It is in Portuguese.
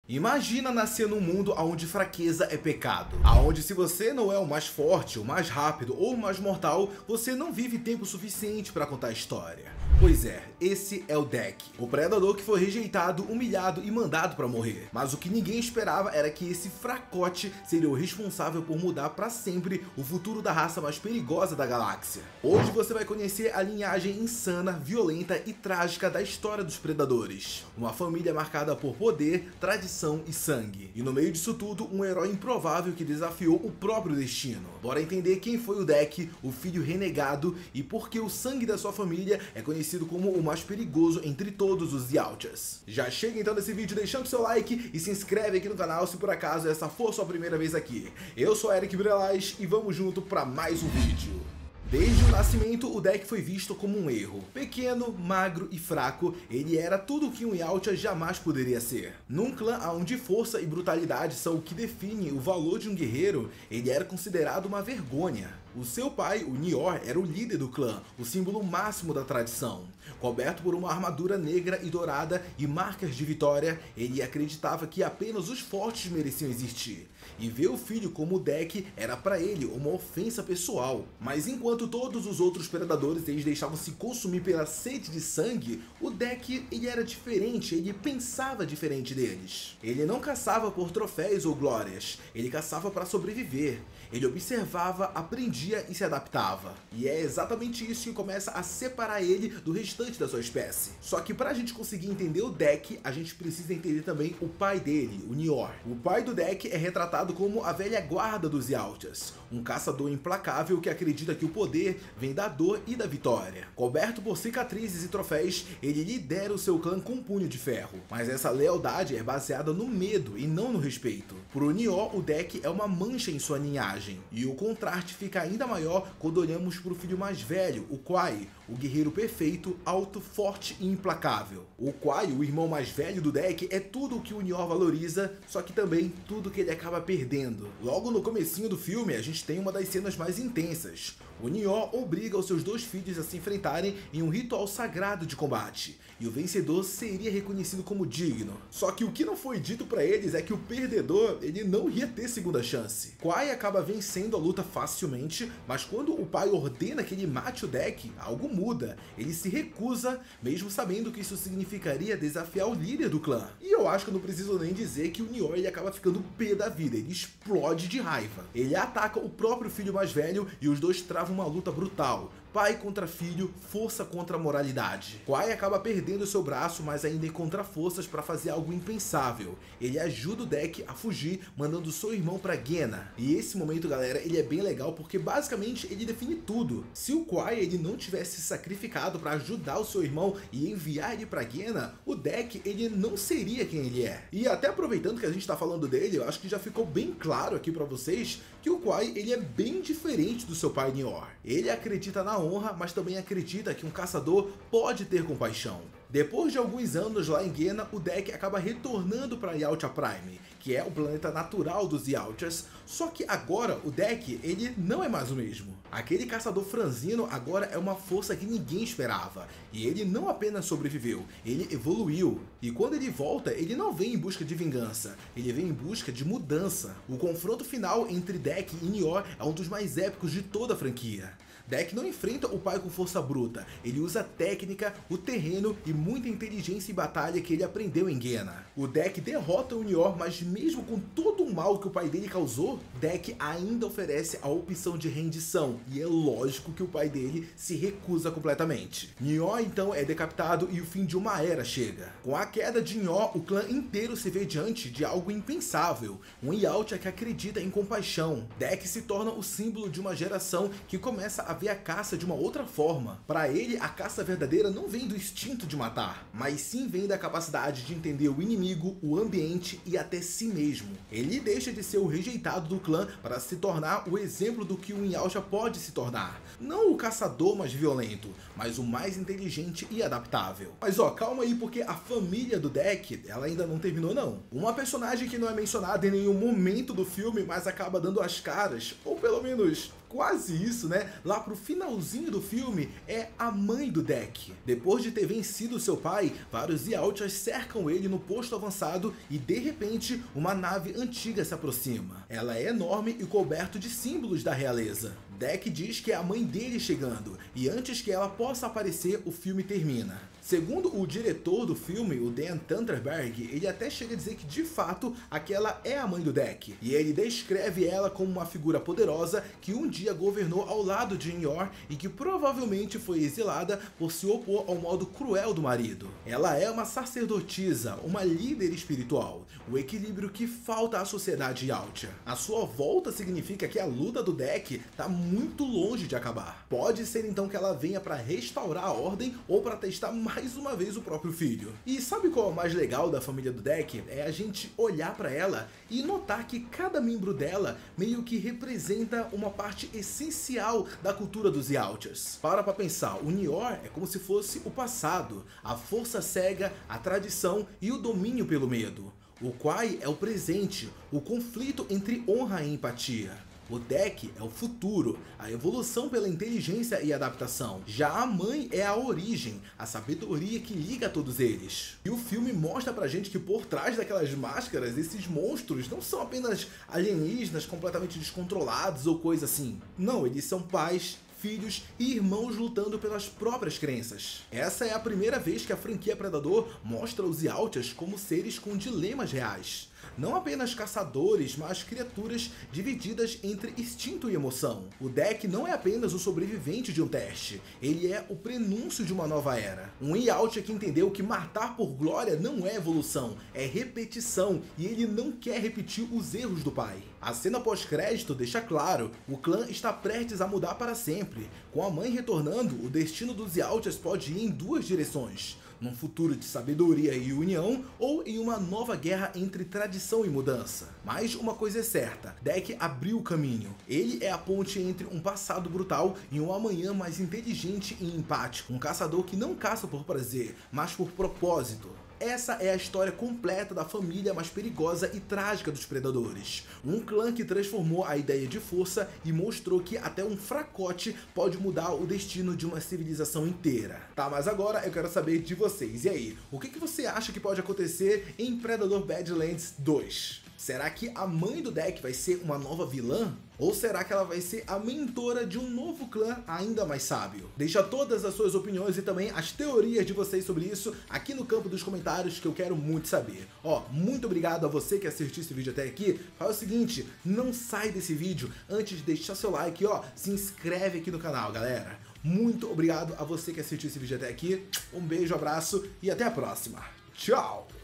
Imagina nascer num mundo onde fraqueza é pecado, aonde se você não é o mais forte, o mais rápido ou o mais mortal, você não vive tempo suficiente para contar a história. Pois é, esse é o Deke, o predador que foi rejeitado, humilhado e mandado para morrer. Mas o que ninguém esperava era que esse fracote seria o responsável por mudar para sempre o futuro da raça mais perigosa da galáxia. Hoje você vai conhecer a linhagem insana, violenta e trágica da história dos predadores. Uma família marcada por poder, tradição e sangue. E no meio disso tudo, um herói improvável que desafiou o próprio destino. Bora entender quem foi o Deke, o filho renegado, e por que o sangue da sua família é conhecido como o mais perigoso entre todos os Yautjas. Já chega então nesse vídeo deixando seu like e se inscreve aqui no canal se por acaso essa for sua primeira vez aqui. Eu sou Eric Brelaz e vamos junto para mais um vídeo. Desde o nascimento, o Deke foi visto como um erro. Pequeno, magro e fraco, ele era tudo o que um Yautja jamais poderia ser. Num clã onde força e brutalidade são o que definem o valor de um guerreiro, ele era considerado uma vergonha. O seu pai, o Nior, era o líder do clã, o símbolo máximo da tradição. Coberto por uma armadura negra e dourada e marcas de vitória, ele acreditava que apenas os fortes mereciam existir. E ver o filho como o Deke era para ele uma ofensa pessoal. Mas enquanto todos os outros predadores eles deixavam se consumir pela sede de sangue, o Deke ele era diferente, ele pensava diferente deles. Ele não caçava por troféus ou glórias, ele caçava para sobreviver. Ele observava, aprendia e se adaptava. E é exatamente isso que começa a separar ele do restante da sua espécie. Só que para a gente conseguir entender o Deke, a gente precisa entender também o pai dele, o Nior. O pai do Deke é retratado como a velha guarda dos Yautjas, um caçador implacável que acredita que o poder vem da dor e da vitória. Coberto por cicatrizes e troféus, ele lidera o seu clã com um punho de ferro. Mas essa lealdade é baseada no medo e não no respeito. Pro Nior, o Deke é uma mancha em sua linhagem. E o contraste fica ainda maior quando olhamos para o filho mais velho, o Quai, o guerreiro perfeito, alto, forte e implacável. O Quai, o irmão mais velho do Deke, é tudo o que o Nior valoriza, só que também tudo que ele acaba perdendo. Logo no comecinho do filme, a gente tem uma das cenas mais intensas. O Nior obriga os seus dois filhos a se enfrentarem em um ritual sagrado de combate, e o vencedor seria reconhecido como digno. Só que o que não foi dito para eles é que o perdedor ele não ia ter segunda chance. Quai acaba vencendo a luta facilmente, mas quando o pai ordena que ele mate o Deke, algo muda. Ele se recusa, mesmo sabendo que isso significaria desafiar o líder do clã. E eu acho que eu não preciso nem dizer que o Nior ele acaba ficando pé da vida, ele explode de raiva. Ele ataca o próprio filho mais velho e os dois travam uma luta brutal. Pai contra filho, força contra moralidade. Quai acaba perdendo seu braço, mas ainda encontra forças para fazer algo impensável. Ele ajuda o Deke a fugir, mandando seu irmão para Gehenna. E esse momento, galera, ele é bem legal porque basicamente ele define tudo. Se o Quai ele não tivesse se sacrificado para ajudar o seu irmão e enviar ele para Gehenna, o Deke ele não seria quem ele é. E até aproveitando que a gente tá falando dele, eu acho que já ficou bem claro aqui para vocês que o Quai ele é bem diferente do seu pai Nior. Ele acredita na honra, mas também acredita que um caçador pode ter compaixão. Depois de alguns anos lá em Gehenna, o Deke acaba retornando para Yautja Prime, que é o planeta natural dos Yautjas, só que agora o Deke ele não é mais o mesmo. Aquele caçador franzino agora é uma força que ninguém esperava, e ele não apenas sobreviveu, ele evoluiu. E quando ele volta, ele não vem em busca de vingança, ele vem em busca de mudança. O confronto final entre Deke e Nior é um dos mais épicos de toda a franquia. Deke não enfrenta o pai com força bruta, ele usa técnica, o terreno e muita inteligência e batalha que ele aprendeu em Gehenna. O Deke derrota o Nior, mas mesmo com todo o mal que o pai dele causou, Deke ainda oferece a opção de rendição, e é lógico que o pai dele se recusa completamente. Nior então é decapitado e o fim de uma era chega. Com a queda de Nior, o clã inteiro se vê diante de algo impensável, um Yautja que acredita em compaixão. Deke se torna o símbolo de uma geração que começa a ver a caça de uma outra forma. Para ele, a caça verdadeira não vem do instinto de matar, mas sim vem da capacidade de entender o inimigo, o ambiente e até si mesmo. Ele deixa de ser o rejeitado do clã para se tornar o exemplo do que um Yautja pode se tornar. Não o caçador mais violento, mas o mais inteligente e adaptável. Mas ó, calma aí porque a família do Deke, ela ainda não terminou não. Uma personagem que não é mencionada em nenhum momento do filme, mas acaba dando as caras, ou pelo menos quase isso, né? Lá pro finalzinho do filme, é a mãe do Deck. Depois de ter vencido seu pai, vários Yautjas cercam ele no posto avançado e de repente uma nave antiga se aproxima. Ela é enorme e coberta de símbolos da realeza. Deck diz que é a mãe dele chegando, e antes que ela possa aparecer, o filme termina. Segundo o diretor do filme, o Dan Trachtenberg, ele até chega a dizer que de fato aquela é a mãe do Deck, e ele descreve ela como uma figura poderosa que um dia governou ao lado de Yor e que provavelmente foi exilada por se opor ao modo cruel do marido. Ela é uma sacerdotisa, uma líder espiritual, o equilíbrio que falta à sociedade Yautja. A sua volta significa que a luta do Deck está muito longe de acabar. Pode ser então que ela venha para restaurar a ordem ou para testar mais uma vez o próprio filho. E sabe qual é o mais legal da família do Deck? É a gente olhar para ela e notar que cada membro dela meio que representa uma parte essencial da cultura dos Yautjas. Para pensar, o Nior é como se fosse o passado, a força cega, a tradição e o domínio pelo medo. O Kwai é o presente, o conflito entre honra e empatia. O Deck é o futuro, a evolução pela inteligência e adaptação. Já a mãe é a origem, a sabedoria que liga a todos eles. E o filme mostra pra gente que por trás daquelas máscaras, esses monstros não são apenas alienígenas completamente descontrolados ou coisa assim. Não, eles são pais, filhos e irmãos lutando pelas próprias crenças. Essa é a primeira vez que a franquia Predador mostra os Yautjas como seres com dilemas reais. Não apenas caçadores, mas criaturas divididas entre instinto e emoção. O Deck não é apenas o sobrevivente de um teste, ele é o prenúncio de uma nova era. Um Yautja que entendeu que matar por glória não é evolução, é repetição, e ele não quer repetir os erros do pai. A cena pós-crédito deixa claro, o clã está prestes a mudar para sempre. Com a mãe retornando, o destino dos Yautjas pode ir em duas direções. Num futuro de sabedoria e união, ou em uma nova guerra entre tradição e mudança. Mas uma coisa é certa, Deck abriu o caminho. Ele é a ponte entre um passado brutal e um amanhã mais inteligente e empático. Um caçador que não caça por prazer, mas por propósito. Essa é a história completa da família mais perigosa e trágica dos predadores. Um clã que transformou a ideia de força e mostrou que até um fracote pode mudar o destino de uma civilização inteira. Tá, mas agora eu quero saber de vocês. E aí, o que você acha que pode acontecer em Predador Badlands 2? Será que a mãe do Deck vai ser uma nova vilã? Ou será que ela vai ser a mentora de um novo clã ainda mais sábio? Deixa todas as suas opiniões e também as teorias de vocês sobre isso aqui no campo dos comentários, que eu quero muito saber. Ó, muito obrigado a você que assistiu esse vídeo até aqui. Faz o seguinte, não sai desse vídeo antes de deixar seu like, ó, se inscreve aqui no canal, galera. Muito obrigado a você que assistiu esse vídeo até aqui. Um beijo, abraço e até a próxima. Tchau!